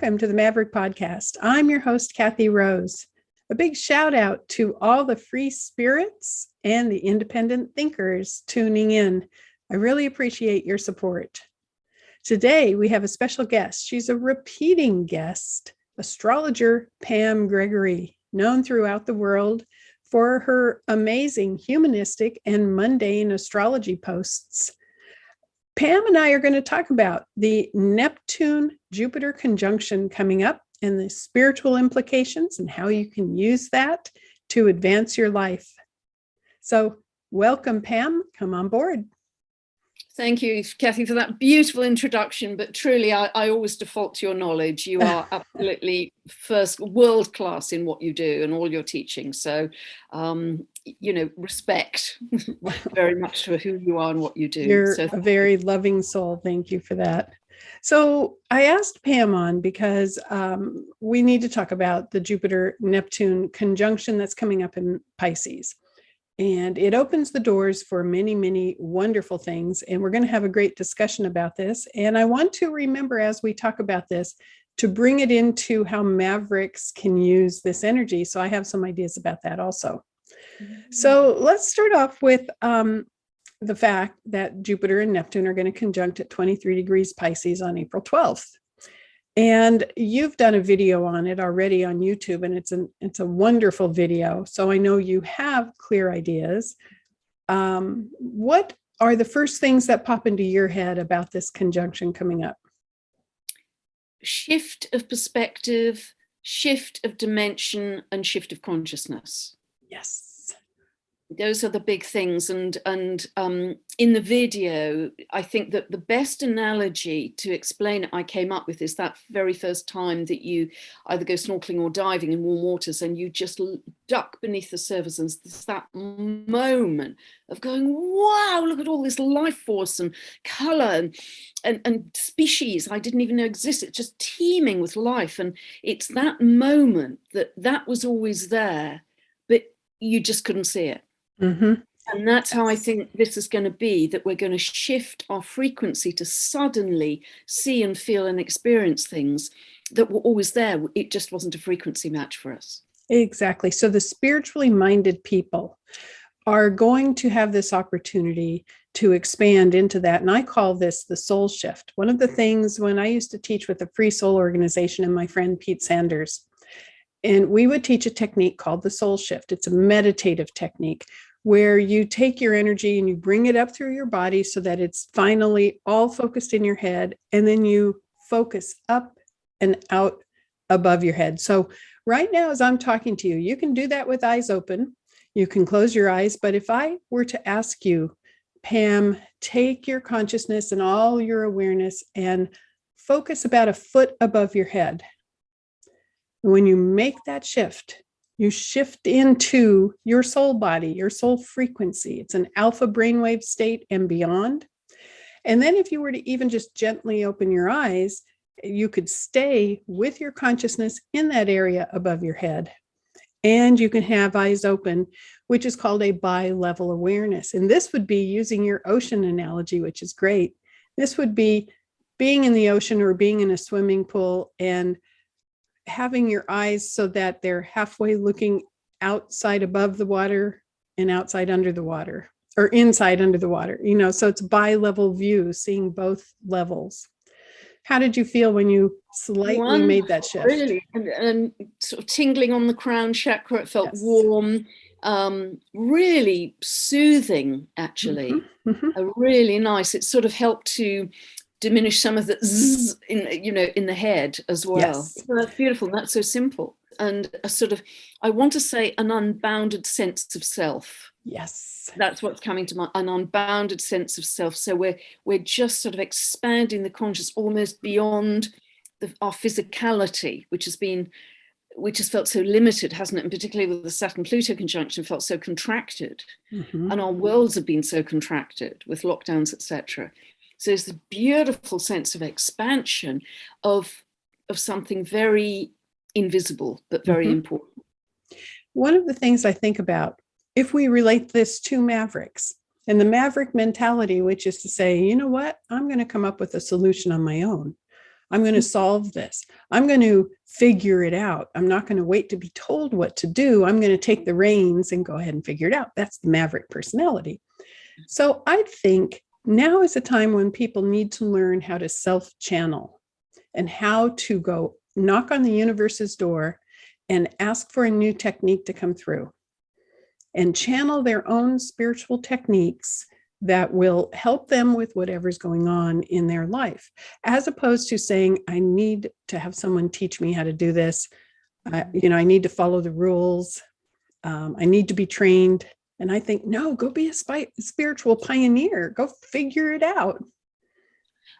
welcome to the Maverick podcast. I'm your host, Kathy Rose. A big shout out to all the free spirits and the independent thinkers tuning in. I really appreciate your support. Today, we have a special guest. She's a repeating guest, astrologer Pam Gregory, known throughout the world for her amazing humanistic and mundane astrology posts. Pam and I are going to talk about the Neptune-Jupiter conjunction coming up and the spiritual implications and how you can use that to advance your life. So welcome, Pam. Come on board. Thank you, Kathy, for that beautiful introduction. But truly, I always default to your knowledge. You are absolutely first world class in what you do and all your teaching. So, respect very much for who you are and what you do. You're a very loving soul. Thank you for that. So I asked Pam on because we need to talk about the Jupiter-Neptune conjunction that's coming up in Pisces. And it opens the doors for many, many wonderful things. And we're going to have a great discussion about this. And I want to remember as we talk about this to bring it into how Mavericks can use this energy. So I have some ideas about that also. Mm-hmm. So let's start off with the fact that Jupiter and Neptune are going to conjunct at 23 degrees Pisces on April 12th. And you've done a video on it already on YouTube, and it's a wonderful video. So I know you have clear ideas. What are the first things that pop into your head about this conjunction coming up? Shift of perspective, shift of dimension, and shift of consciousness. Yes. Those are the big things. And in the video, I think that the best analogy to explain it I came up with is that very first time that you either go snorkeling or diving in warm waters and you just duck beneath the surface, and it's that moment of going, wow, look at all this life force and color and species I didn't even know existed, just teeming with life. And it's that moment that was always there, but you just couldn't see it. Mm-hmm. And that's how I think this is going to be, that we're going to shift our frequency to suddenly see and feel and experience things that were always there. It just wasn't a frequency match for us. Exactly. So the spiritually minded people are going to have this opportunity to expand into that. And I call this the soul shift. One of the things when I used to teach with the Free Soul Organization and my friend Pete Sanders, and we would teach a technique called the soul shift. It's a meditative technique where you take your energy and you bring it up through your body so that it's finally all focused in your head. And then you focus up and out above your head. So right now, as I'm talking to you, you can do that with eyes open. You can close your eyes. But if I were to ask you, Pam, take your consciousness and all your awareness and focus about a foot above your head. When you make that shift, you shift into your soul body, your soul frequency. It's an alpha brainwave state and beyond. And then if you were to even just gently open your eyes, you could stay with your consciousness in that area above your head. And you can have eyes open, which is called a bi-level awareness. And this would be using your ocean analogy, which is great. This would be being in the ocean or being in a swimming pool and having your eyes so that they're halfway looking outside above the water and outside under the water, or inside under the water, so it's bi-level view, seeing both levels. How did you feel when you slightly made that shift? Really, and sort of tingling on the crown chakra. It felt warm, really soothing, actually. Really nice. It sort of helped to diminish some of the zzz in the head as well. Yes. So that's beautiful. That's so simple. And a sort of, I want to say, an unbounded sense of self. Yes. That's what's coming to mind, an unbounded sense of self. So we're just sort of expanding the conscious almost beyond our physicality, which has felt so limited, hasn't it? And particularly with the Saturn-Pluto conjunction, felt so contracted. Mm-hmm. And our worlds have been so contracted with lockdowns, etc. So there's a beautiful sense of expansion of something very invisible, but very important. One of the things I think about, if we relate this to Mavericks and the Maverick mentality, which is to say, you know what, I'm going to come up with a solution on my own. I'm going to solve this. I'm going to figure it out. I'm not going to wait to be told what to do. I'm going to take the reins and go ahead and figure it out. That's the Maverick personality. So I think now is a time when people need to learn how to self-channel and how to go knock on the universe's door and ask for a new technique to come through and channel their own spiritual techniques that will help them with whatever's going on in their life, as opposed to saying, I need to have someone teach me how to do this. I need to follow the rules. I need to be trained. And I think, no, go be a spiritual pioneer. Go figure it out.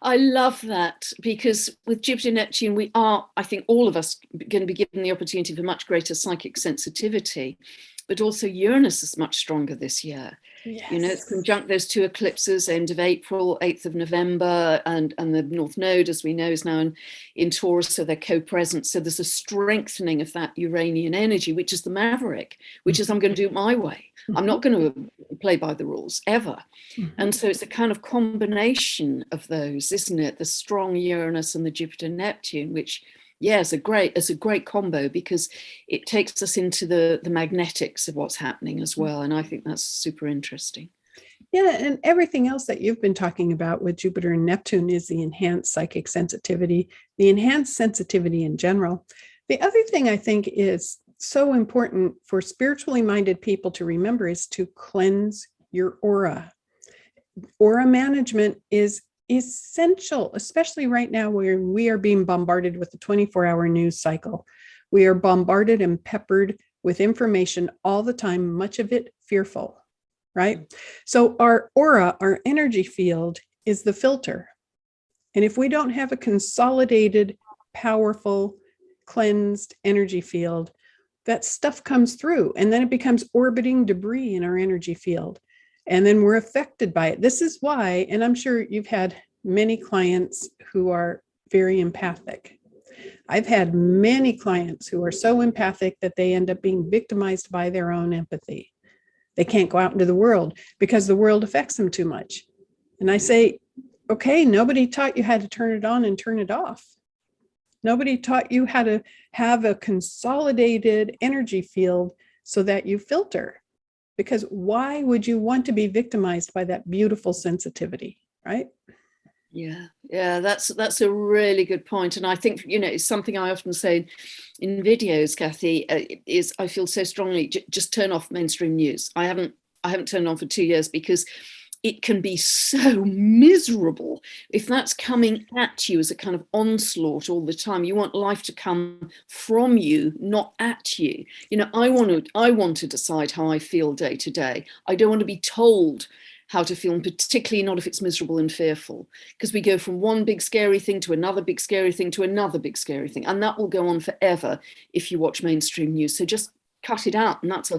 I love that, because with Jupiter-Neptune, we are, I think all of us, going to be given the opportunity for much greater psychic sensitivity, but also Uranus is much stronger this year. Yes. You know, it's conjunct those two eclipses, end of April, 8th of November, and the North Node, as we know, is now in Taurus, so they're co-present. So there's a strengthening of that Uranian energy, which is the Maverick, which is I'm going to do it my way. I'm not going to play by the rules ever. And so it's a kind of combination of those, isn't it? The strong Uranus and the Jupiter-Neptune, which, yeah, it's a great combo, because it takes us into the magnetics of what's happening as well. And I think that's super interesting. Yeah, and everything else that you've been talking about with Jupiter and Neptune is the enhanced psychic sensitivity, the enhanced sensitivity in general. The other thing I think is so important for spiritually minded people to remember is to cleanse your aura. Aura management is essential, especially right now where we are being bombarded with the 24-hour news cycle. We are bombarded and peppered with information all the time, much of it fearful, right? So our aura, our energy field, is the filter. And if we don't have a consolidated, powerful, cleansed energy field, that stuff comes through, and then it becomes orbiting debris in our energy field. And then we're affected by it. This is why, and I'm sure you've had many clients who are very empathic. I've had many clients who are so empathic that they end up being victimized by their own empathy. They can't go out into the world because the world affects them too much. And I say, okay, nobody taught you how to turn it on and turn it off. Nobody taught you how to have a consolidated energy field so that you filter. Because why would you want to be victimized by that beautiful sensitivity, right? Yeah, that's a really good point. And I think, it's something I often say in videos, Kathy, is I feel so strongly, just turn off mainstream news. I haven't turned on for 2 years, because it can be so miserable if that's coming at you as a kind of onslaught all the time. You want life to come from you, not at you. I want to decide how I feel day to day. I don't want to be told how to feel, and particularly not if it's miserable and fearful, because we go from one big scary thing to another big scary thing to another big scary thing, and that will go on forever if you watch mainstream news. So just cut it out, and that's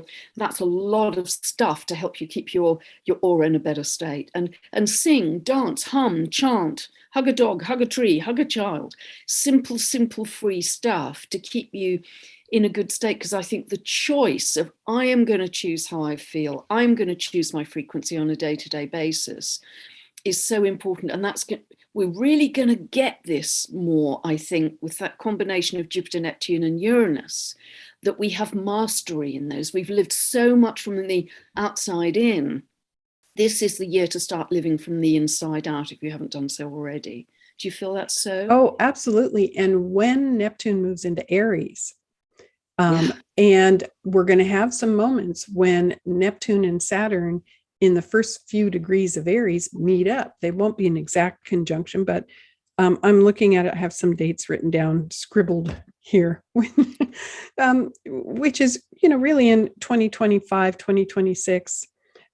a lot of stuff to help you keep your aura in a better state. And sing, dance, hum, chant, hug a dog, hug a tree, hug a child. Simple free stuff to keep you in a good state, because I think the choice of I am going to choose how I feel, I'm going to choose my frequency on a day-to-day basis is so important. And we're really going to get this more, I think, with that combination of Jupiter, Neptune and Uranus, that we have mastery in those. We've lived so much from the outside in. This is the year to start living from the inside out, if you haven't done so already. Do you feel that's so? Oh, absolutely. And when Neptune moves into Aries, and we're going to have some moments when Neptune and Saturn in the first few degrees of Aries meet up. They won't be an exact conjunction, but I'm looking at it. I have some dates written down, scribbled here, which is, really in 2025, 2026.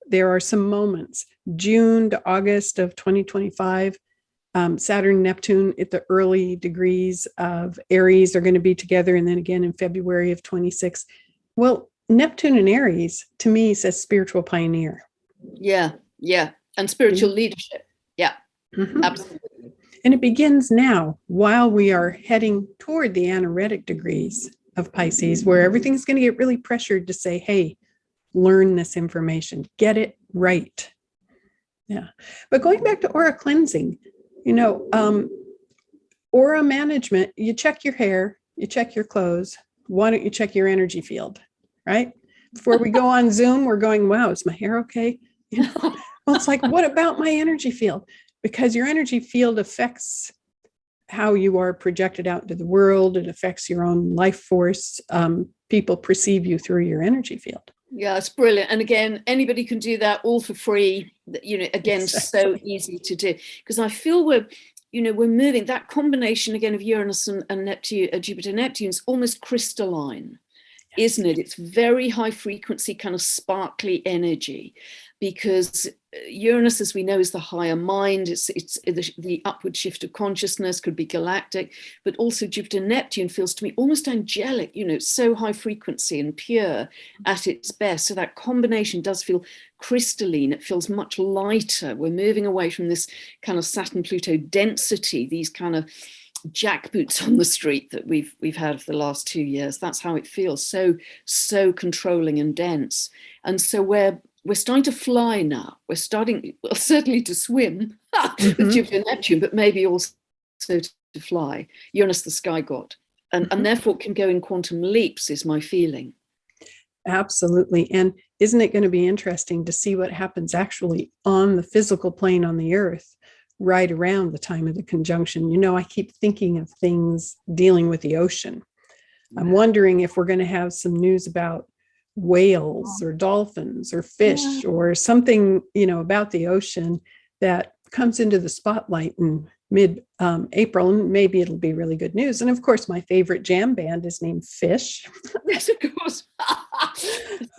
There are some moments, June to August of 2025. Saturn, Neptune at the early degrees of Aries are going to be together. And then again in February of 26. Well, Neptune and Aries to me says spiritual pioneer. Yeah. And spiritual leadership. Yeah, absolutely. And it begins now while we are heading toward the anaretic degrees of Pisces, where everything's going to get really pressured to say, hey, learn this information, get it right. Yeah. But going back to aura cleansing, Aura management, you check your hair, you check your clothes. Why don't you check your energy field, right? Before we go on Zoom, we're going, wow, is my hair okay? You know, well, it's like, what about my energy field? Because your energy field affects how you are projected out into the world. It affects your own life force. People perceive you through your energy field. Yeah, it's brilliant. And again, anybody can do that all for free. Again, so easy to do. Because I feel we're moving, that combination again of Uranus and Neptune, Jupiter-Neptune's almost crystalline, isn't it? It's very high frequency, kind of sparkly energy, because Uranus, as we know, is the higher mind. It's the upward shift of consciousness, could be galactic, but also Jupiter-Neptune feels to me almost angelic, so high frequency and pure at its best. So that combination does feel crystalline. It feels much lighter. We're moving away from this kind of Saturn-Pluto density, these kind of jackboots on the street that we've had for the last 2 years. That's how it feels, so controlling and dense. And so we're starting to fly now. We're starting, well, certainly to swim with Jupiter and Neptune, but maybe also to fly. Uranus, the sky god, and therefore can go in quantum leaps, is my feeling. Absolutely. And isn't it going to be interesting to see what happens actually on the physical plane on the Earth right around the time of the conjunction? I keep thinking of things dealing with the ocean. I'm wondering if we're going to have some news about whales or dolphins or fish or something, about the ocean that comes into the spotlight in mid-April, and maybe it'll be really good news. And of course, my favorite jam band is named Fish. Yes, of course.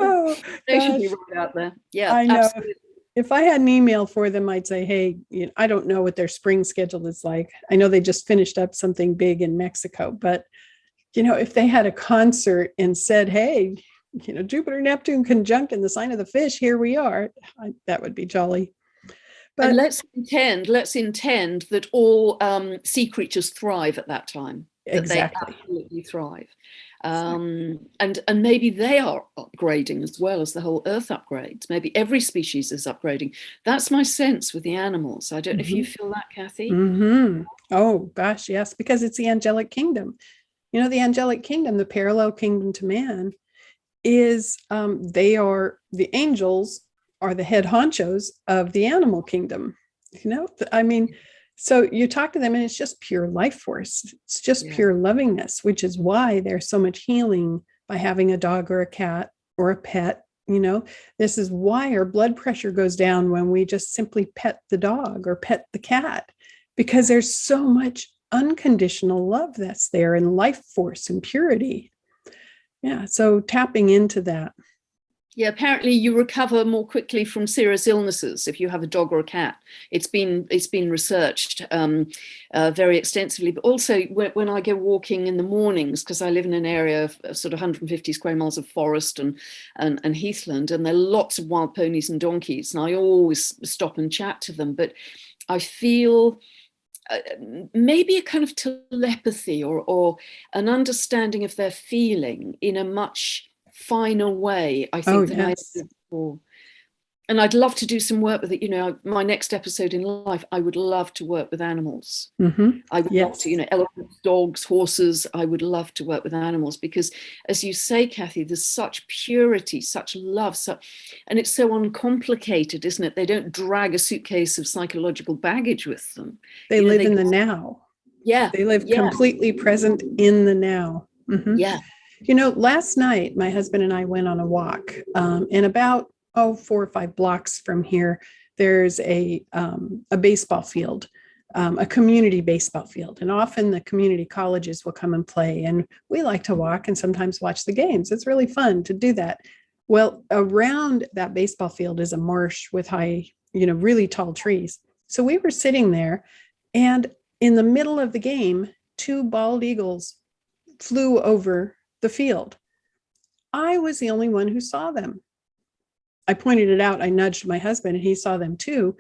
Oh, they should be right out there. Yeah, I know. absolutely. If I had an email for them, I'd say, hey, I don't know what their spring schedule is like. I know they just finished up something big in Mexico, but, if they had a concert and said, hey, Jupiter-Neptune conjunct in the sign of the Fish, here we are, that would be jolly. But and let's intend that all sea creatures thrive at that time. Exactly. That they absolutely thrive. And maybe they are upgrading as well as the whole Earth upgrades. Maybe every species is upgrading. That's my sense with the animals. I don't know if you feel that, Kathy. Oh, gosh, yes, because it's the angelic kingdom. The angelic kingdom, the parallel kingdom to man, is the angels are the head honchos of the animal kingdom. So you talk to them and it's just pure life force. It's just pure lovingness, which is why there's so much healing by having a dog or a cat or a pet. This is why our blood pressure goes down when we just simply pet the dog or pet the cat, because there's so much unconditional love that's there and life force and purity. Yeah. So tapping into that. Yeah, apparently you recover more quickly from serious illnesses if you have a dog or a cat. It's been researched very extensively. But also when I go walking in the mornings, because I live in an area of sort of 150 square miles of forest and heathland, and there are lots of wild ponies and donkeys, and I always stop and chat to them. But I feel maybe a kind of telepathy or an understanding of their feeling in a much finer way, I think, than I ever did before. And I'd love to do some work with it. My next episode in life, I would love to work with animals. I would love to, elephants, dogs, horses. I would love to work with animals because, as you say, Kathy, there's such purity, such love, and it's so uncomplicated, isn't it? They don't drag a suitcase of psychological baggage with them. They live in the now. Yeah. They live completely present in the now. Yeah. Last night, my husband and I went on a walk, and about 4 or 5 blocks from here, there's a baseball field, a community baseball field. And often the community colleges will come and play. And we like to walk and sometimes watch the games. It's really fun to do that. Well, around that baseball field is a marsh with high, really tall trees. So we were sitting there, and in the middle of the game, 2 bald eagles flew over the field. I was the only one who saw them. I pointed it out. I nudged my husband and he saw them too.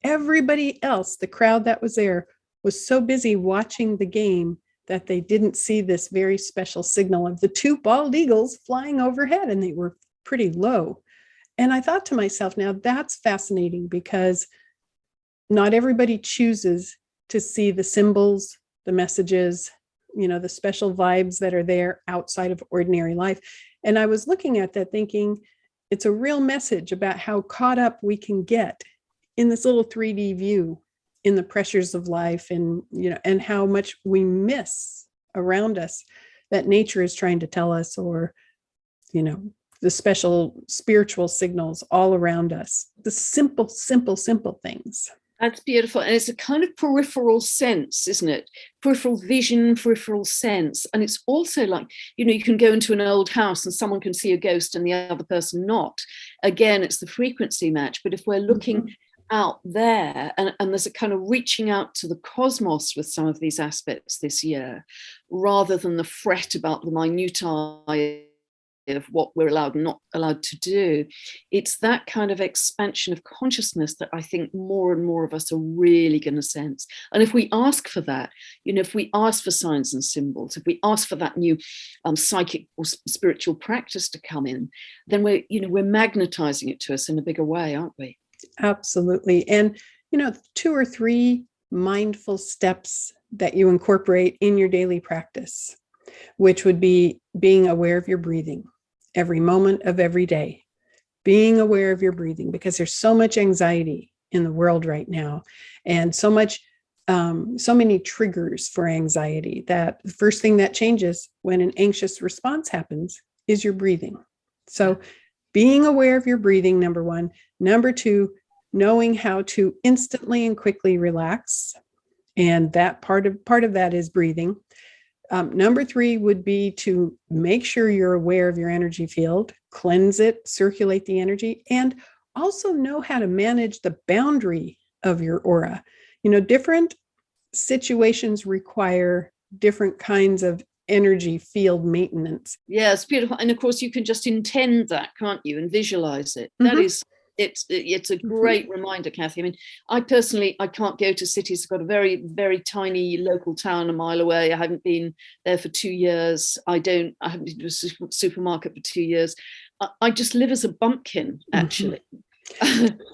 Everybody else, the crowd that was there, was so busy watching the game that they didn't see this very special signal of the 2 bald eagles flying overhead, and they were pretty low. And I thought to myself, now that's fascinating because not everybody chooses to see the symbols the messages, the special vibes that are there outside of ordinary life. And I was looking at that thinking, it's a real message about how caught up we can get in this little 3D view in the pressures of life, and and how much we miss around us that nature is trying to tell us, or the special spiritual signals all around us, the simple things. That's beautiful. And it's a kind of peripheral sense, isn't it? Peripheral vision, peripheral sense. And it's also like, you can go into an old house and someone can see a ghost and the other person not. Again, it's the frequency match. But if we're looking out there, and there's a kind of reaching out to the cosmos with some of these aspects this year, rather than the fret about the minutiae of what we're allowed and not allowed to do, it's that kind of expansion of consciousness that I think more and more of us are really going to sense. And if we ask for that, if we ask for signs and symbols, if we ask for that new psychic or spiritual practice to come in, then we're magnetizing it to us in a bigger way, aren't we? Absolutely. And 2 or 3 mindful steps that you incorporate in your daily practice, which would be being aware of your breathing every moment of every day, being aware of your breathing, because there's so much anxiety in the world right now, and so many triggers for anxiety, that the first thing that changes when an anxious response happens is your breathing. So being aware of your breathing, number 1. Number 2, knowing how to instantly and quickly relax. And that part of that is breathing. Number 3 would be to make sure you're aware of your energy field, cleanse it, circulate the energy, and also know how to manage the boundary of your aura. Different situations require different kinds of energy field maintenance. Yeah, it's beautiful. And of course, you can just intend that, can't you? And visualize it. That is, it's a great reminder, Kathy. I mean, I can't go to cities. I've got a very, very tiny local town a mile away. I haven't been there for 2 years. I haven't been to a supermarket for 2 years. I just live as a bumpkin, actually.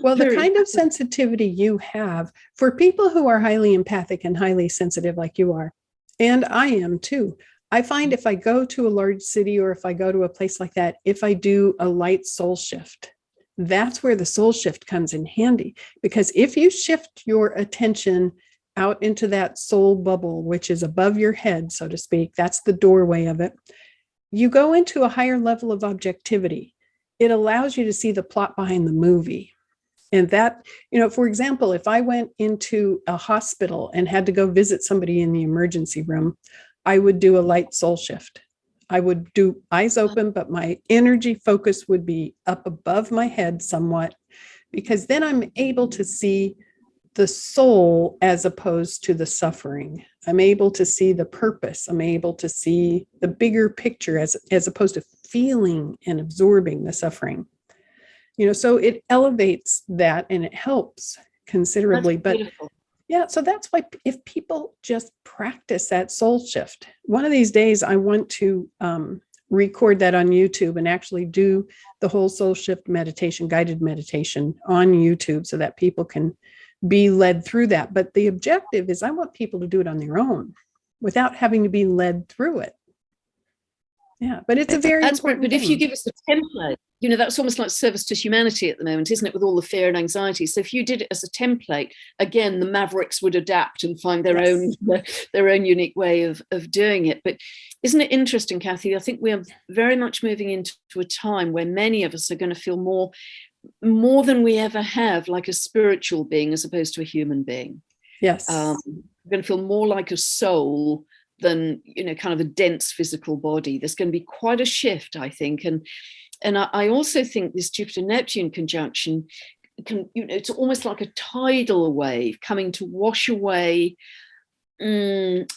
Well, the kind of sensitivity you have, for people who are highly empathic and highly sensitive like you are, and I am too, I find if I go to a large city, or if I go to a place like that, if I do a light soul shift, that's where the soul shift comes in handy. Because if you shift your attention out into that soul bubble, which is above your head, so to speak, that's the doorway of it, you go into a higher level of objectivity. It allows you to see the plot behind the movie. And that, for example, if I went into a hospital and had to go visit somebody in the emergency room, I would do a light soul shift. I would do eyes open, but my energy focus would be up above my head somewhat, because then I'm able to see the soul as opposed to the suffering. I'm able to see the purpose. I'm able to see the bigger picture as opposed to feeling and absorbing the suffering. So it elevates that, and it helps considerably. That's beautiful. Yeah, so that's why if people just practice that soul shift, one of these days I want to record that on YouTube and actually do the whole soul shift meditation, guided meditation on YouTube, so that people can be led through that. But the objective is I want people to do it on their own without having to be led through it. Yeah, but it's a very that's great. But if you give us a template, that's almost like service to humanity at the moment, isn't it, with all the fear and anxiety? So if you did it as a template, again, the Mavericks would adapt and find their own unique way of doing it. But isn't it interesting, Kathy? I think we are very much moving into a time where many of us are going to feel more than we ever have like a spiritual being as opposed to a human being. Yes. We're going to feel more like a soul than kind of a dense physical body. There's going to be quite a shift, I think. And I also think this Jupiter-Neptune conjunction it's almost like a tidal wave coming to wash away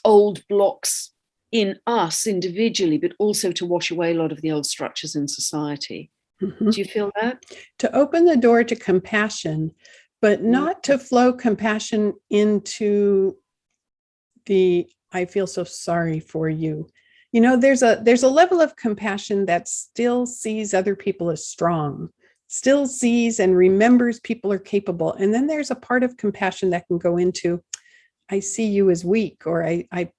old blocks in us individually, but also to wash away a lot of the old structures in society. Do you feel that? To open the door to compassion, but not to flow compassion into the I feel so sorry for you. There's a level of compassion that still sees other people as strong, still sees and remembers people are capable. And then there's a part of compassion that can go into, I see you as weak, or I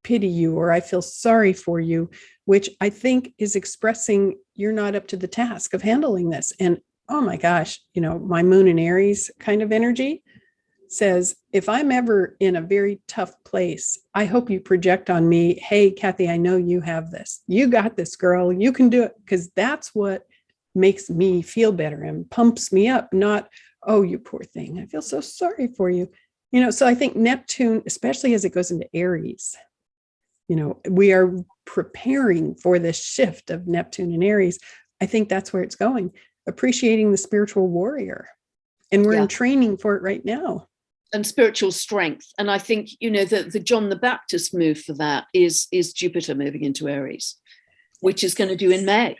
pity you, or I feel sorry for you, which I think is expressing you're not up to the task of handling this. And oh my gosh, my moon in Aries kind of energy says, if I'm ever in a very tough place, I hope you project on me, hey, Kathy, I know you have this. You got this, girl. You can do it. Because that's what makes me feel better and pumps me up, not, oh, you poor thing. I feel so sorry for you. So I think Neptune, especially as it goes into Aries, we are preparing for this shift of Neptune and Aries. I think that's where it's going, appreciating the spiritual warrior. And we're in training for it right now. And spiritual strength. And I think, the John the Baptist move for that is Jupiter moving into Aries, which is going to do in May.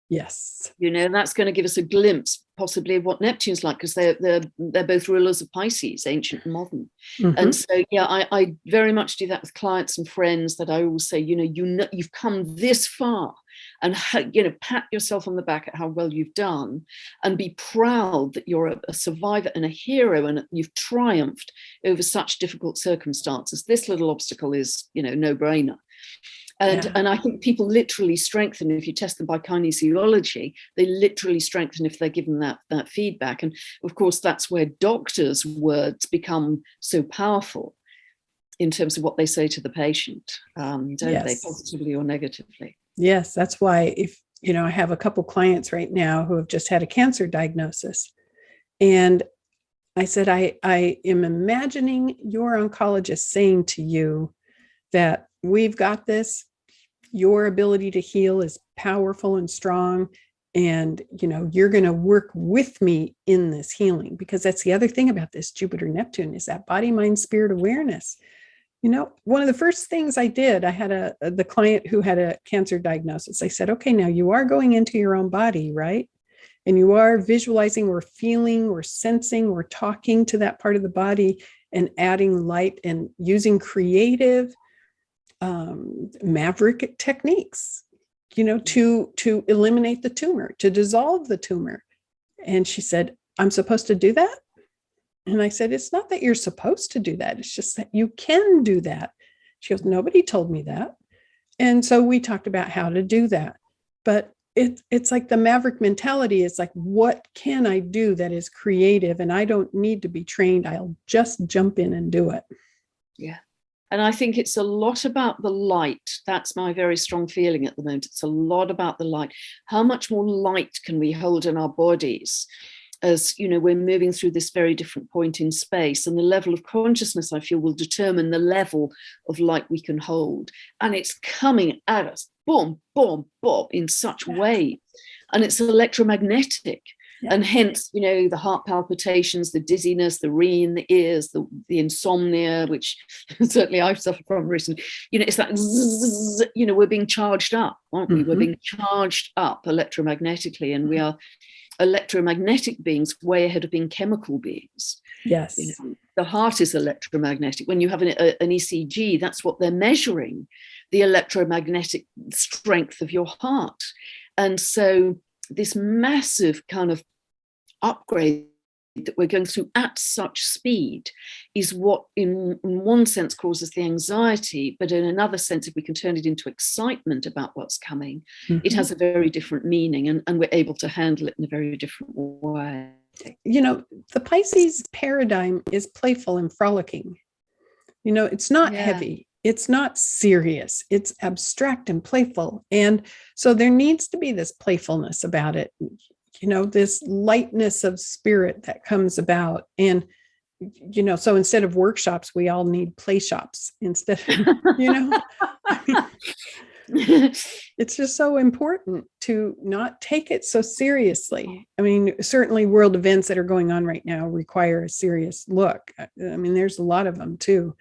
Yes. That's going to give us a glimpse possibly of what Neptune's like, because they're both rulers of Pisces, ancient and modern. Mm-hmm. And so, I very much do that with clients and friends, that I always say, you've come this far, and pat yourself on the back at how well you've done, and be proud that you're a survivor and a hero, and you've triumphed over such difficult circumstances. This little obstacle is, no brainer. And I think people literally strengthen if you test them by kinesiology. They literally strengthen if they're given that feedback. And of course, that's where doctors' words become so powerful in terms of what they say to the patient, don't they, positively or negatively? Yes, that's why if, I have a couple clients right now who have just had a cancer diagnosis. And I said, I am imagining your oncologist saying to you that we've got this, your ability to heal is powerful and strong. And, you're going to work with me in this healing, because that's the other thing about this Jupiter-Neptune is that body, mind, spirit awareness. One of the first things I did, I had the client who had a cancer diagnosis. I said, okay, now you are going into your own body, right? And you are visualizing or feeling or sensing or talking to that part of the body and adding light and using creative Maverick techniques, to eliminate the tumor, to dissolve the tumor. And she said, I'm supposed to do that? And I said, it's not that you're supposed to do that. It's just that you can do that. She goes, nobody told me that. And so we talked about how to do that. But it's like the Maverick mentality is like, what can I do that is creative? And I don't need to be trained. I'll just jump in and do it. Yeah. And I think it's a lot about the light. That's my very strong feeling at the moment. It's a lot about the light. How much more light can we hold in our bodies as, we're moving through this very different point in space? And the level of consciousness, I feel, will determine the level of light we can hold. And it's coming at us, boom, boom, boom, in such waves. And it's electromagnetic. Yeah. And hence, the heart palpitations, the dizziness, the ringing in the ears, the insomnia, which certainly I've suffered from recently. It's like, zzz, we're being charged up, aren't we? Mm-hmm. We're being charged up electromagnetically, and we are electromagnetic beings way ahead of being chemical beings. Yes. The heart is electromagnetic. When you have an ECG, that's what they're measuring, the electromagnetic strength of your heart. And so this massive kind of upgrade that we're going through at such speed is what in one sense causes the anxiety, but in another sense, if we can turn it into excitement about what's coming, it has a very different meaning, and we're able to handle it in a very different way. The Pisces paradigm is playful and frolicking. It's not heavy. It's not serious. It's abstract and playful. And so there needs to be this playfulness about it, this lightness of spirit that comes about. And, so instead of workshops, we all need play shops instead of, it's just so important to not take it so seriously. I mean, certainly world events that are going on right now require a serious look. I mean, there's a lot of them too.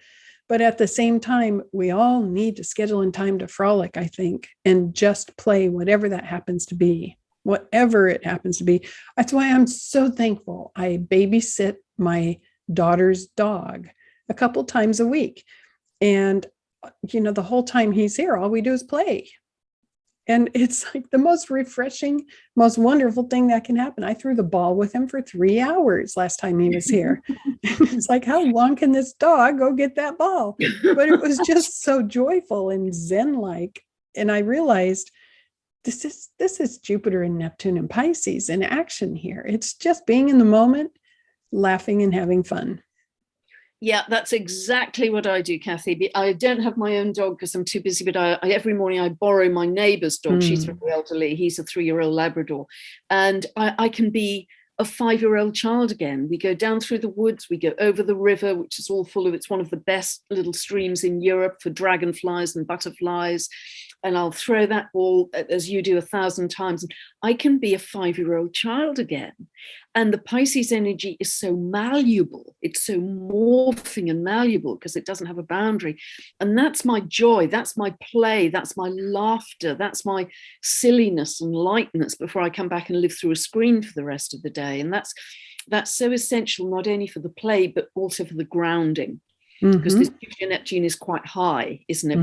But at the same time, we all need to schedule in time to frolic, I think, and just play whatever that happens to be, whatever it happens to be. That's why I'm so thankful. I babysit my daughter's dog a couple times a week. And, the whole time he's here, all we do is play. And it's like the most refreshing, most wonderful thing that can happen. I threw the ball with him for 3 hours last time he was here. It's like, how long can this dog go get that ball? But it was just so joyful and zen-like. And I realized this is Jupiter and Neptune and Pisces in action here. It's just being in the moment, laughing and having fun. Yeah, that's exactly what I do, Kathy. I don't have my own dog because I'm too busy, but every morning I borrow my neighbor's dog. She's very elderly. He's a 3-year-old Labrador. And I can be a 5-year-old child again. We go down through the woods, we go over the river, which is all full of, it's one of the best little streams in Europe for dragonflies and butterflies. And I'll throw that ball, as you do, 1,000 times. And I can be a 5-year-old child again. And the Pisces energy is so malleable. It's so morphing and malleable because it doesn't have a boundary. And that's my joy. That's my play. That's my laughter. That's my silliness and lightness before I come back and live through a screen for the rest of the day. And that's so essential, not only for the play, but also for the grounding. Because this Jupiter-Neptune is quite high, isn't it?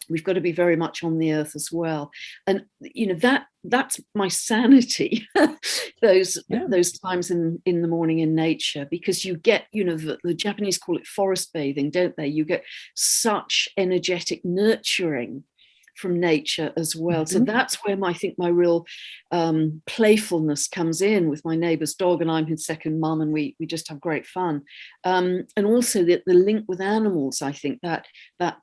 We've got to be very much on the earth as well. And, that's my sanity, those times in the morning in nature, because you get, the Japanese call it forest bathing, don't they? You get such energetic nurturing from nature as well. So that's where I think my real playfulness comes in with my neighbor's dog, and I'm his second mum, and we just have great fun. And also the link with animals, I think that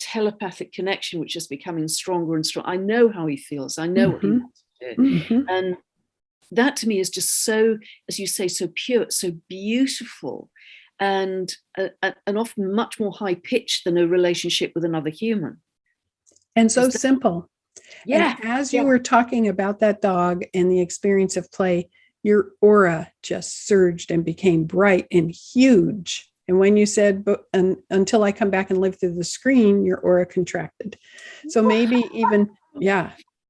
telepathic connection, which is becoming stronger and stronger. I know how he feels. I know what he wants to do. And that to me is just so, as you say, so pure, so beautiful, and often much more high pitched than a relationship with another human. And so simple. Yeah. And as you were talking about that dog and the experience of play, your aura just surged and became bright and huge. And when you said, until I come back and live through the screen, your aura contracted. So maybe even,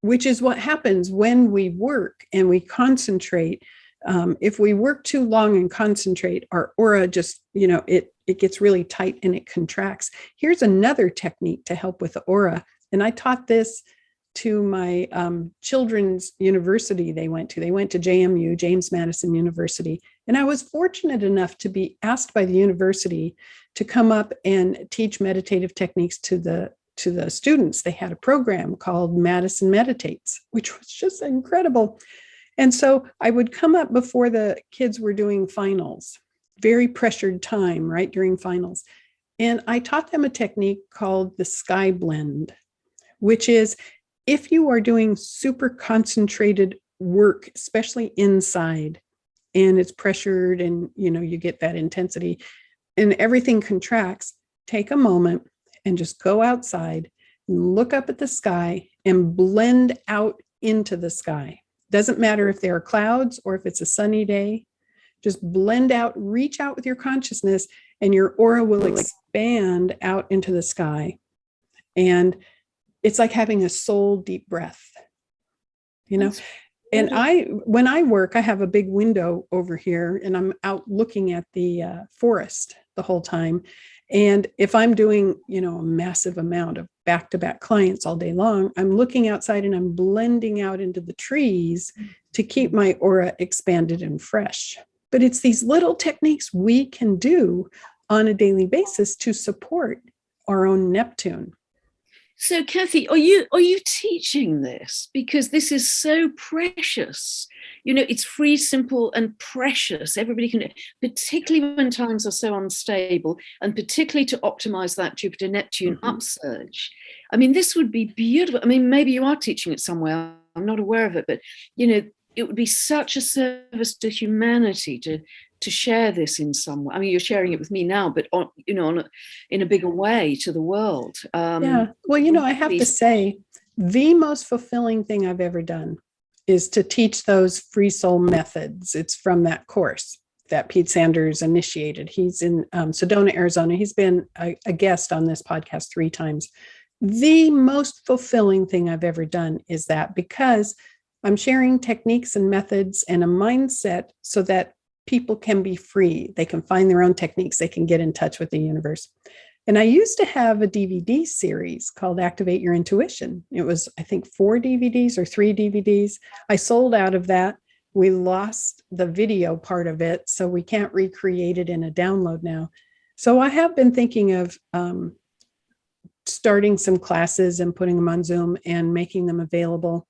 which is what happens when we work and we concentrate. If we work too long and concentrate, our aura just, it gets really tight and it contracts. Here's another technique to help with the aura. And I taught this to my children's university they went to JMU, James Madison University. And I was fortunate enough to be asked by the university to come up and teach meditative techniques to the students. They had a program called Madison Meditates, which was just incredible. And so I would come up before the kids were doing finals, very pressured time, right, during finals. And I taught them a technique called the sky blend, which is if you are doing super concentrated work, especially inside, and it's pressured and, you get that intensity and everything contracts, take a moment and just go outside, look up at the sky and blend out into the sky. Doesn't matter if there are clouds or if it's a sunny day, just blend out, reach out with your consciousness, and your aura will expand out into the sky. And it's like having a soul deep breath, And when I work, I have a big window over here and I'm out looking at the forest the whole time. And if I'm doing, a massive amount of back-to-back clients all day long, I'm looking outside and I'm blending out into the trees to keep my aura expanded and fresh. But it's these little techniques we can do on a daily basis to support our own Neptune. So, Kathy, are you teaching this? Because this is so precious. It's free, simple, and precious. Everybody can, particularly when times are so unstable, and particularly to optimize that Jupiter-Neptune upsurge. I mean, this would be beautiful. I mean, maybe you are teaching it somewhere. I'm not aware of it, but, it would be such a service to humanity to share this in some way. I mean, you're sharing it with me now, but in a bigger way to the world. Well, I have to say, the most fulfilling thing I've ever done is to teach those free soul methods. It's from that course that Pete Sanders initiated. He's in Sedona, Arizona. He's been a guest on this podcast 3 times. The most fulfilling thing I've ever done is that, because I'm sharing techniques and methods and a mindset so that people can be free. They can find their own techniques. They can get in touch with the universe. And I used to have a DVD series called Activate Your Intuition. It was, I think, 4 DVDs or 3 DVDs. I sold out of that. We lost the video part of it, so we can't recreate it in a download now. So I have been thinking of starting some classes and putting them on Zoom and making them available.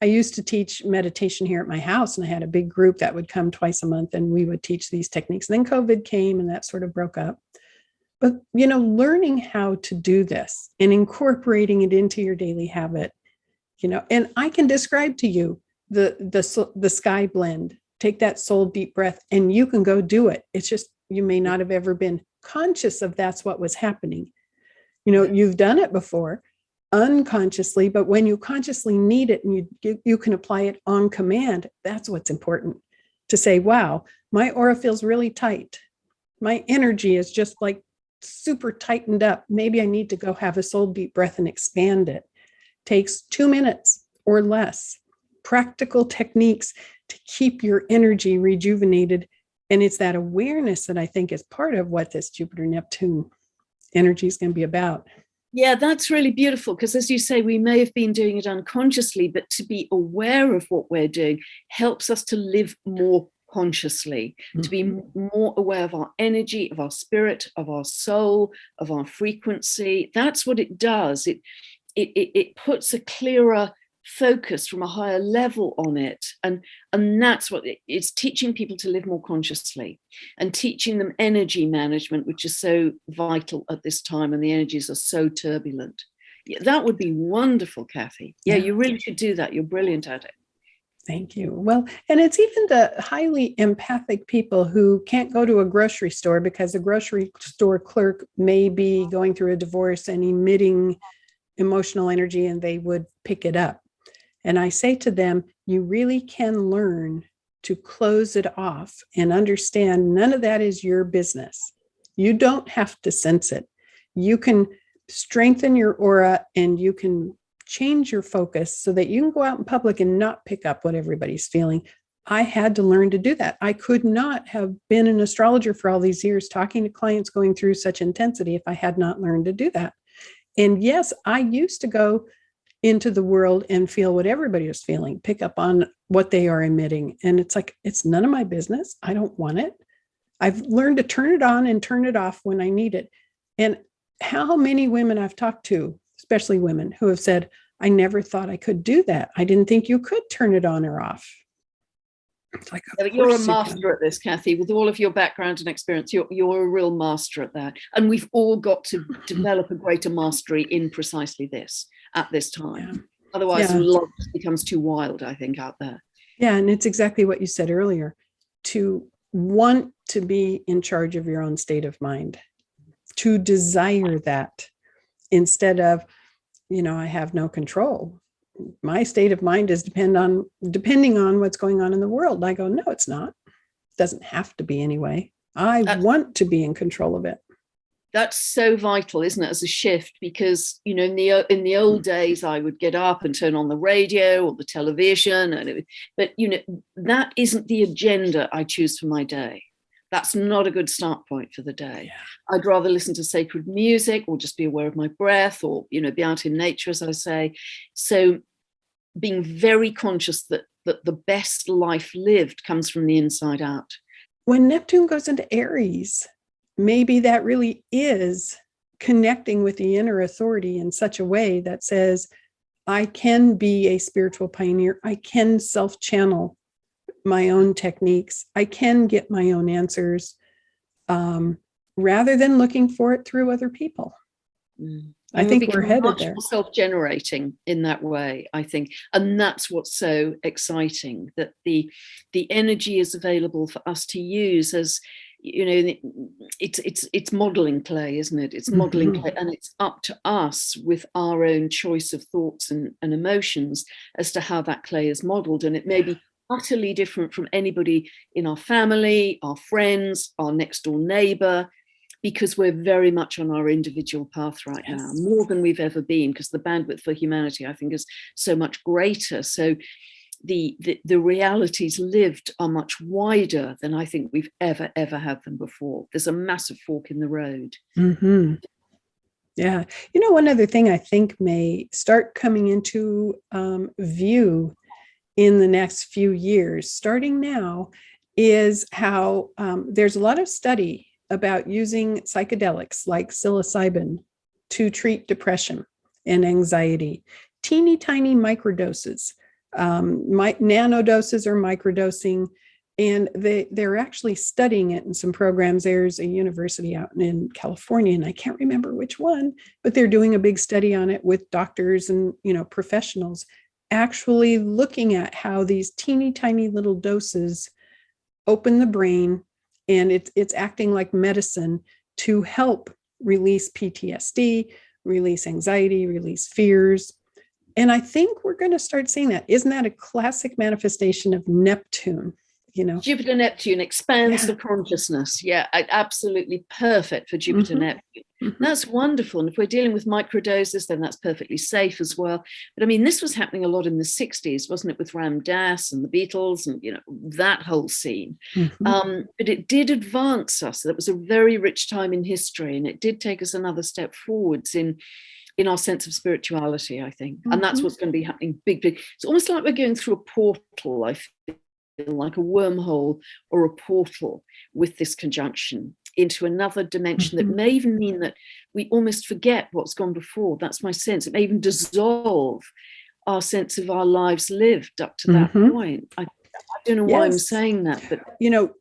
I used to teach meditation here at my house, and I had a big group that would come twice a month, and we would teach these techniques. And then COVID came, and that sort of broke up. But, learning how to do this and incorporating it into your daily habit, and I can describe to you the sky blend. Take that soul deep breath, and you can go do it. It's just, you may not have ever been conscious of that's what was happening. You've done it before unconsciously, but when you consciously need it and you can apply it on command, that's what's important. To say, wow, my aura feels really tight. My energy is just like super tightened up. Maybe I need to go have a soul deep breath and expand it. Takes 2 minutes or less. Practical techniques to keep your energy rejuvenated. And it's that awareness that I think is part of what this Jupiter-Neptune energy is going to be about. Yeah, that's really beautiful, because as you say, we may have been doing it unconsciously, but to be aware of what we're doing helps us to live more consciously, to be more aware of our energy, of our spirit, of our soul, of our frequency. That's what it does. It puts a clearer focus from a higher level on it, and that's what it's teaching people to live more consciously, and teaching them energy management, which is so vital at this time, and the energies are so turbulent. Yeah, that would be wonderful, Kathy. Yeah, you really should do that. You're brilliant at it. Thank you. Well, and it's even the highly empathic people who can't go to a grocery store because the grocery store clerk may be going through a divorce and emitting emotional energy, and they would pick it up. And I say to them, you really can learn to close it off and understand none of that is your business. You don't have to sense it. You can strengthen your aura, and you can change your focus so that you can go out in public and not pick up what everybody's feeling. I had to learn to do that. I could not have been an astrologer for all these years talking to clients going through such intensity if I had not learned to do that. And yes, I used to go into the world and feel what everybody is feeling, pick up on what they are emitting. And it's like, it's none of my business. I don't want it. I've learned to turn it on and turn it off when I need it. And how many women I've talked to, especially women, who have said, I never thought I could do that. I didn't think you could turn it on or off. It's like, you're a master at this, Kathy. With all of your background and experience, you're a real master at that. And we've all got to develop a greater mastery in precisely this at this time. Yeah. Otherwise, life becomes too wild, I think, out there. Yeah, and it's exactly what you said earlier. To want to be in charge of your own state of mind, to desire that instead of, I have no control. My state of mind is depending on what's going on in the world. And I go, no, it's not. It doesn't have to be anyway. I want to be in control of it. That's so vital, isn't it, as a shift? Because, in the old days, I would get up and turn on the radio or the television. But that isn't the agenda I choose for my day. That's not a good start point for the day. Yeah. I'd rather listen to sacred music, or just be aware of my breath, or, be out in nature, as I say. So being very conscious that the best life lived comes from the inside out. When Neptune goes into Aries, maybe that really is connecting with the inner authority in such a way that says, I can be a spiritual pioneer. I can self-channel my own techniques. I can get my own answers rather than looking for it through other people. I think we're headed there. Self-generating in that way, I think. And that's what's so exciting, that the energy is available for us to use as, it's modeling clay, isn't it? It's modeling clay, and it's up to us with our own choice of thoughts and emotions as to how that clay is modeled. And it may be utterly different from anybody in our family, our friends, our next door neighbor, because we're very much on our individual path right now, more than we've ever been, because the bandwidth for humanity, I think, is so much greater. So the realities lived are much wider than I think we've ever had them before. There's a massive fork in the road. Yeah. One other thing I think may start coming into view in the next few years, starting now, is how there's a lot of study about using psychedelics like psilocybin to treat depression and anxiety. Teeny tiny microdoses, nanodoses or microdosing. And they're actually studying it in some programs. There's a university out in California, and I can't remember which one, but they're doing a big study on it with doctors and professionals, actually looking at how these teeny tiny little doses open the brain, and it's acting like medicine to help release PTSD, release anxiety, release fears. And I think we're going to start seeing that. Isn't that a classic manifestation of Neptune? Jupiter-Neptune expands the consciousness. Yeah, absolutely perfect for Jupiter-Neptune. Mm-hmm. That's wonderful. And if we're dealing with microdoses, then that's perfectly safe as well. But I mean, this was happening a lot in the 60s, wasn't it, with Ram Dass and the Beatles and, that whole scene. Mm-hmm. But it did advance us. That was a very rich time in history, and it did take us another step forwards in our sense of spirituality, I think. And that's what's going to be happening big. It's almost like we're going through a portal, I feel, like a wormhole or a portal with this conjunction into another dimension that may even mean that we almost forget what's gone before. That's my sense. It may even dissolve our sense of our lives lived up to that point. I don't know why I'm saying that, but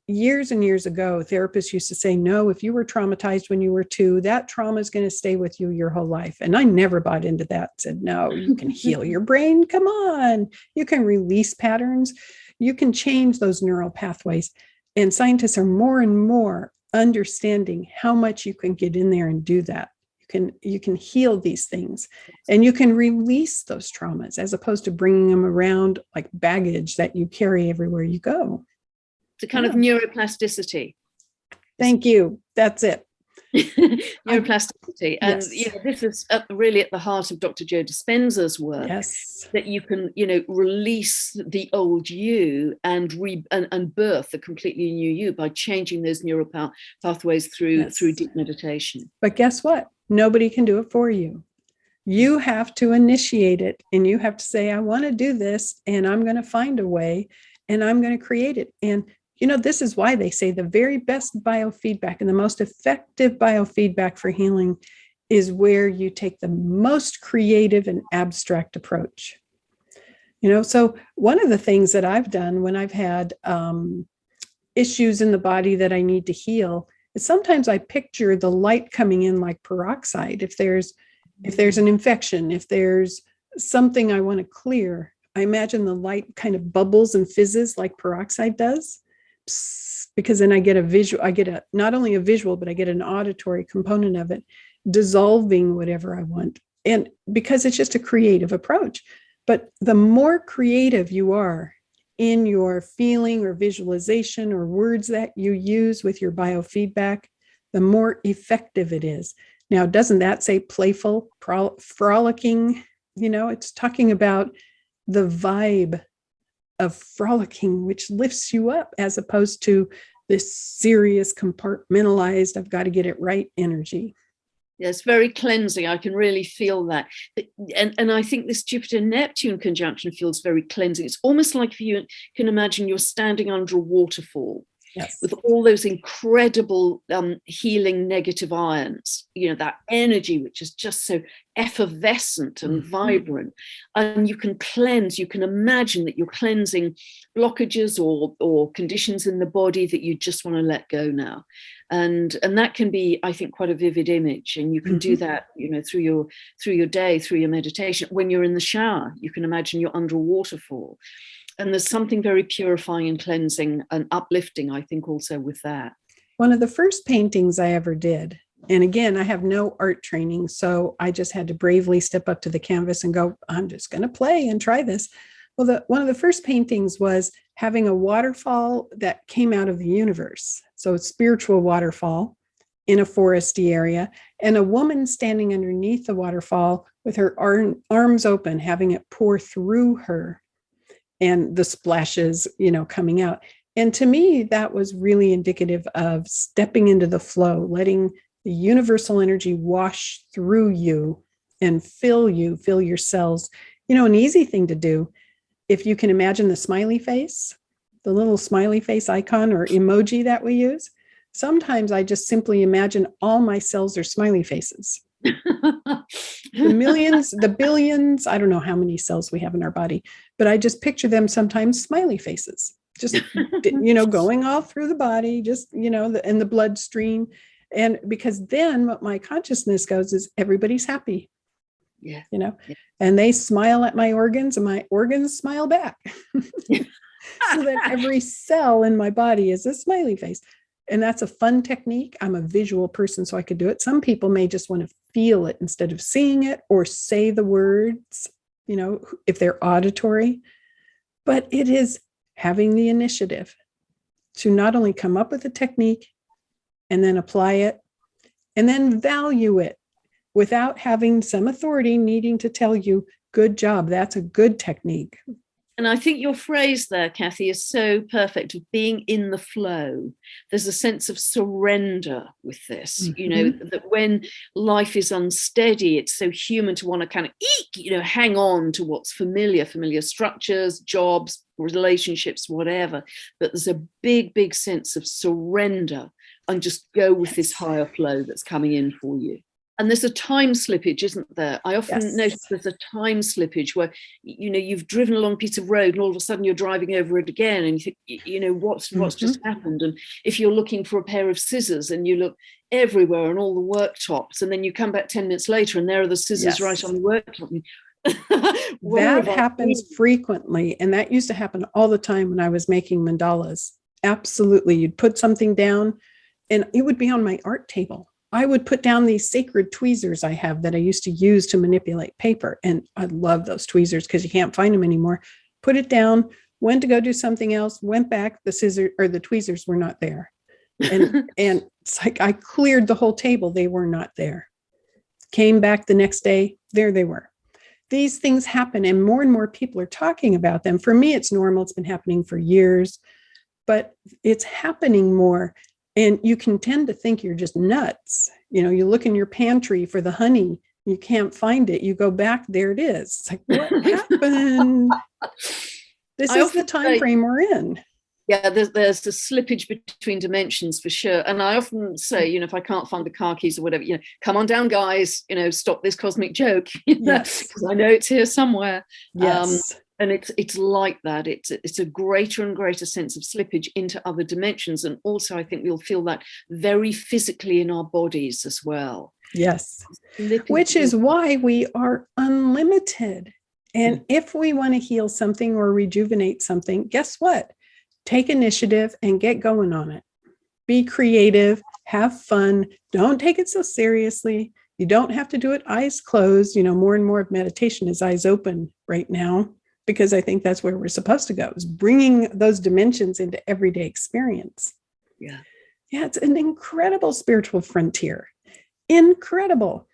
years and years ago, therapists used to say, no, if you were traumatized when you were 2, that trauma is going to stay with you your whole life. And I never bought into that. Said, no, you can heal your brain. Come on. You can release patterns. You can change those neural pathways. And scientists are more and more understanding how much you can get in there and do that. You can heal these things, and you can release those traumas as opposed to bringing them around like baggage that you carry everywhere you go. It's a kind of neuroplasticity. Thank you. That's it. Neuroplasticity. And this is really at the heart of Dr. Joe Dispenza's work. Yes. That you can, release the old you and birth a completely new you by changing those neural pathways through deep meditation. But guess what? Nobody can do it for you. You have to initiate it, and you have to say, I want to do this, and I'm going to find a way, and I'm going to create it. And this is why they say the very best biofeedback and the most effective biofeedback for healing is where you take the most creative and abstract approach. So one of the things that I've done when I've had issues in the body that I need to heal is sometimes I picture the light coming in like peroxide. If there's an infection, if there's something I want to clear, I imagine the light kind of bubbles and fizzes like peroxide does. Because then I get not only a visual, but I get an auditory component of it, dissolving whatever I want. And because it's just a creative approach. But the more creative you are in your feeling or visualization or words that you use with your biofeedback, the more effective it is. Now, doesn't that say playful, frolicking? It's talking about the vibe of frolicking, which lifts you up, as opposed to this serious, compartmentalized, I've got to get it right energy. Yes, very cleansing. I can really feel that. And I think this Jupiter-Neptune conjunction feels very cleansing. It's almost like if you can imagine you're standing under a waterfall. Yes. With all those incredible healing negative ions, that energy, which is just so effervescent and vibrant. And you can cleanse, you can imagine that you're cleansing blockages or conditions in the body that you just want to let go now. And that can be, I think, quite a vivid image. And you can do that, through your day, through your meditation. When you're in the shower, you can imagine you're under a waterfall. And there's something very purifying and cleansing and uplifting, I think, also with that. One of the first paintings I ever did, and again, I have no art training, so I just had to bravely step up to the canvas and go, I'm just going to play and try this. Well, one of the first paintings was having a waterfall that came out of the universe. So it's spiritual waterfall in a foresty area, and a woman standing underneath the waterfall with her arms open, having it pour through her. And the splashes, coming out. And to me, that was really indicative of stepping into the flow, letting the universal energy wash through you and fill your cells. An easy thing to do, if you can imagine the smiley face, the little smiley face icon or emoji that we use. Sometimes I just simply imagine all my cells are smiley faces. The millions, the billions, I don't know how many cells we have in our body, but I just picture them sometimes smiley faces, just, going all through the body, just, in the bloodstream. And because then what my consciousness goes is everybody's happy. Yeah. And they smile at my organs and my organs smile back. So that every cell in my body is a smiley face. And that's a fun technique. I'm a visual person, so I could do it. Some people may just want to feel it instead of seeing it or say the words, if they're auditory. But it is having the initiative to not only come up with a technique and then apply it and then value it without having some authority needing to tell you, good job, that's a good technique. And I think your phrase there, Kathy, is so perfect, of being in the flow. There's a sense of surrender with this, that when life is unsteady, it's so human to want to kind of, hang on to what's familiar structures, jobs, relationships, whatever. But there's a big, big sense of surrender and just go with this higher flow that's coming in for you. And there's a time slippage, isn't there? I often notice there's a time slippage where, you've driven along a piece of road and all of a sudden you're driving over it again and you think, what's just happened? And if you're looking for a pair of scissors and you look everywhere on all the worktops and then you come back 10 minutes later and there are the scissors right on the worktop. That happens frequently. And that used to happen all the time when I was making mandalas. Absolutely. You'd put something down and it would be on my art table. I would put down these sacred tweezers I have that I used to use to manipulate paper. And I love those tweezers because you can't find them anymore. Put it down, went to go do something else, went back, the tweezers were not there. And it's like I cleared the whole table. They were not there. Came back the next day, there they were. These things happen and more people are talking about them. For me, it's normal. It's been happening for years, but it's happening more. And you can tend to think you're just nuts. You look in your pantry for the honey, you can't find it. You go back, there it is. It's like, what happened? This is the time frame we're in. Yeah, there's the slippage between dimensions for sure. And I often say, if I can't find the car keys or whatever, come on down, guys, stop this cosmic joke. Because I know it's here somewhere. Yes. And it's like that. It's a greater and greater sense of slippage into other dimensions. And also, I think we'll feel that very physically in our bodies as well. Yes. Which is why we are unlimited. And if we want to heal something or rejuvenate something, guess what? Take initiative and get going on it. Be creative, have fun. Don't take it so seriously. You don't have to do it eyes closed. More and more of meditation is eyes open right now. Because I think that's where we're supposed to go, is bringing those dimensions into everyday experience. Yeah, it's an incredible spiritual frontier. Incredible.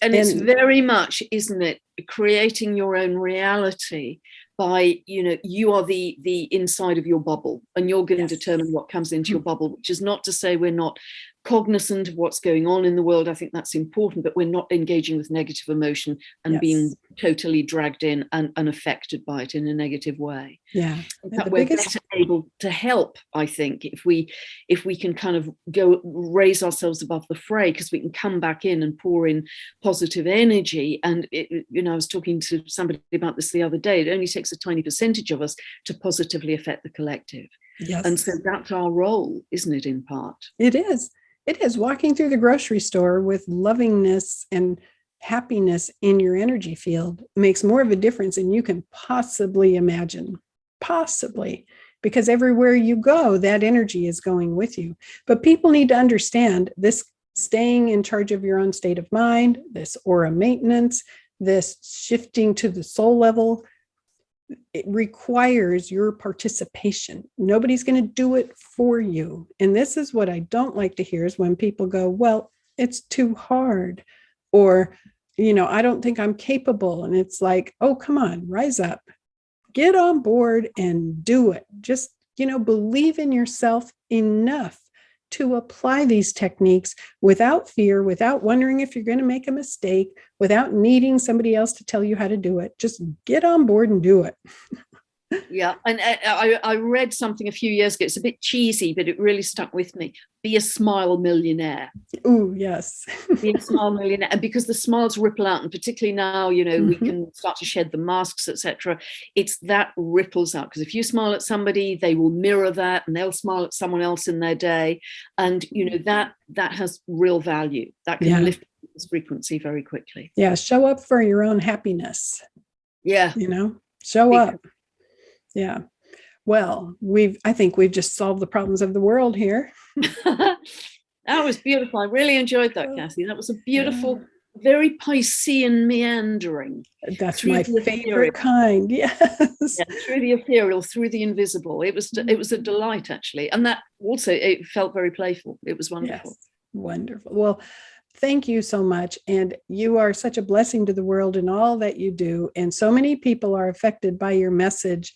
And it's very much, isn't it, creating your own reality by, you are the inside of your bubble and you're going to determine what comes into your bubble, which is not to say we're not cognizant of what's going on in the world. I think that's important, but we're not engaging with negative emotion and being totally dragged in and affected by it in a negative way. Yeah. That we're better able to help, I think, if we can kind of go raise ourselves above the fray, because we can come back in and pour in positive energy. And I was talking to somebody about this the other day. It only takes a tiny percentage of us to positively affect the collective. Yes. And so that's our role, isn't it, in part? It is. It is. Walking through the grocery store with lovingness and happiness in your energy field makes more of a difference than you can possibly imagine. Possibly. Because everywhere you go, that energy is going with you. But people need to understand this: staying in charge of your own state of mind, this aura maintenance, this shifting to the soul level. It requires your participation. Nobody's going to do it for you. And this is what I don't like to hear, is when people go, well, it's too hard, or, I don't think I'm capable. And it's like, oh, come on, rise up, get on board and do it. Just, believe in yourself enough to apply these techniques without fear, without wondering if you're going to make a mistake, without needing somebody else to tell you how to do it. Just get on board and do it. Yeah, and I read something a few years ago. It's a bit cheesy, but it really stuck with me. Be a smile millionaire. Oh, yes. Be a smile millionaire. And because the smiles ripple out, and particularly now, we can start to shed the masks, etc. It's that ripples out. Because if you smile at somebody, they will mirror that, and they'll smile at someone else in their day. And that has real value. That can lift people's frequency very quickly. Yeah, show up for your own happiness. Yeah. Show up. Yeah. Well, I think we've just solved the problems of the world here. That was beautiful. I really enjoyed that, Kathy. That was a beautiful, very Piscean meandering. That's my favorite kind. Yes. Yeah, through the ethereal, through the invisible. It was a delight, actually. And that also, it felt very playful. It was wonderful. Yes. Wonderful. Well, thank you so much. And you are such a blessing to the world in all that you do. And so many people are affected by your message.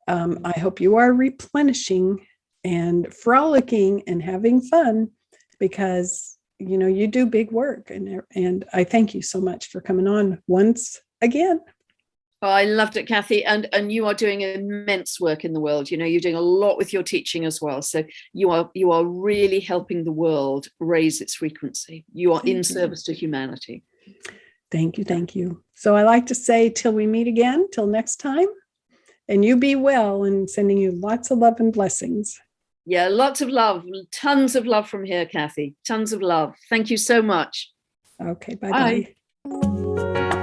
I hope you are replenishing and frolicking and having fun, because, you do big work. And I thank you so much for coming on once again. Oh, I loved it, Kathy. And you are doing immense work in the world. You're doing a lot with your teaching as well. So you are really helping the world raise its frequency. You are in service to humanity. Thank you. Thank you. So I like to say, till we meet again, till next time. And you be well, and sending you lots of love and blessings. Yeah, lots of love. Tons of love from here, Kathy. Tons of love. Thank you so much. Okay, bye-bye. Bye.